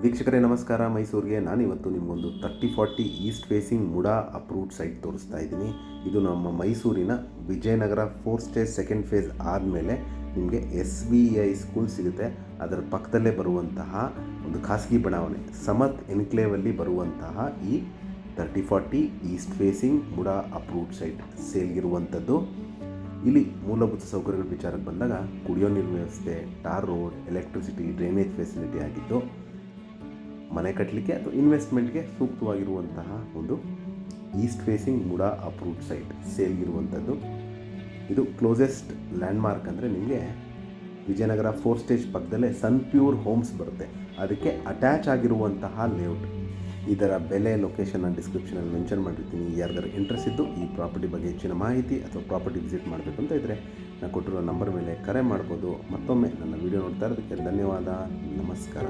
ವೀಕ್ಷಕರೇ ನಮಸ್ಕಾರ. ಮೈಸೂರಿಗೆ ನಾನಿವತ್ತು ನಿಮಗೊಂದು 3040 east facing MUDA approved site ತೋರಿಸ್ತಾ ಇದ್ದೀನಿ. ಇದು ನಮ್ಮ ಮೈಸೂರಿನ ವಿಜಯನಗರ 4 ಸ್ಟೇಜ್ ಸೆಕೆಂಡ್ ಫೇಸ್ ಆದಮೇಲೆ ನಿಮಗೆ SBI ಸ್ಕೂಲ್ ಸಿಗುತ್ತೆ. ಅದರ ಪಕ್ಕದಲ್ಲೇ ಬರುವಂತಹ ಒಂದು ಖಾಸಗಿ ಬಡಾವಣೆ ಸಮತ್ ಎನ್ಕ್ಲೇವಲ್ಲಿ ಬರುವಂತಹ ಈ 3040 east facing MUDA approved site ಸೇಲ್ಗಿರುವಂಥದ್ದು. ಇಲ್ಲಿ ಮೂಲಭೂತ ಸೌಕರ್ಯಗಳ ವಿಚಾರಕ್ಕೆ ಬಂದಾಗ ಕುಡಿಯೋ ನೀರಿನ ವ್ಯವಸ್ಥೆ, tar road, electricity, drainage facility ಆಗಿದ್ದು ಮನೆ ಕಟ್ಟಲಿಕ್ಕೆ ಅಥವಾ ಇನ್ವೆಸ್ಟ್ಮೆಂಟ್ಗೆ ಸೂಕ್ತವಾಗಿರುವಂತಹ ಒಂದು east facing MUDA approved site ಸೇಲ್ಗಿರುವಂಥದ್ದು. ಇದು ಕ್ಲೋಸೆಸ್ಟ್ ಲ್ಯಾಂಡ್ಮಾರ್ಕ್ ಅಂದರೆ ನಿಮಗೆ ವಿಜಯನಗರ 4 ಸ್ಟೇಜ್ ಪಕ್ಕದಲ್ಲೇ ಸನ್ಪ್ಯೂರ್ ಹೋಮ್ಸ್ ಬರುತ್ತೆ. ಅದಕ್ಕೆ ಅಟ್ಯಾಚ್ ಆಗಿರುವಂತಹ ಲೇಔಟ್. ಇದರ ಬೆಲೆ, ಲೊಕೇಶನ್ ಡಿಸ್ಕ್ರಿಪ್ಷನಲ್ಲಿ ಮೆನ್ಷನ್ ಮಾಡಿರ್ತೀನಿ. ಯಾರಿಗಾರು ಇಂಟ್ರೆಸ್ಟ್ ಇದ್ದು ಈ ಪ್ರಾಪರ್ಟಿ ಬಗ್ಗೆ ಹೆಚ್ಚಿನ ಮಾಹಿತಿ ಅಥವಾ ಪ್ರಾಪರ್ಟಿ ವಿಸಿಟ್ ಮಾಡಬೇಕು ಅಂತ ಇದ್ದರೆ ನಾನು ಕೊಟ್ಟಿರೋ ನಂಬರ್ ಮೇಲೆ ಕರೆ ಮಾಡ್ಬೋದು. ಮತ್ತೊಮ್ಮೆ ನನ್ನ ವಿಡಿಯೋ ನೋಡ್ತಾ ಇರೋದಕ್ಕೆ ಧನ್ಯವಾದ. ನಮಸ್ಕಾರ.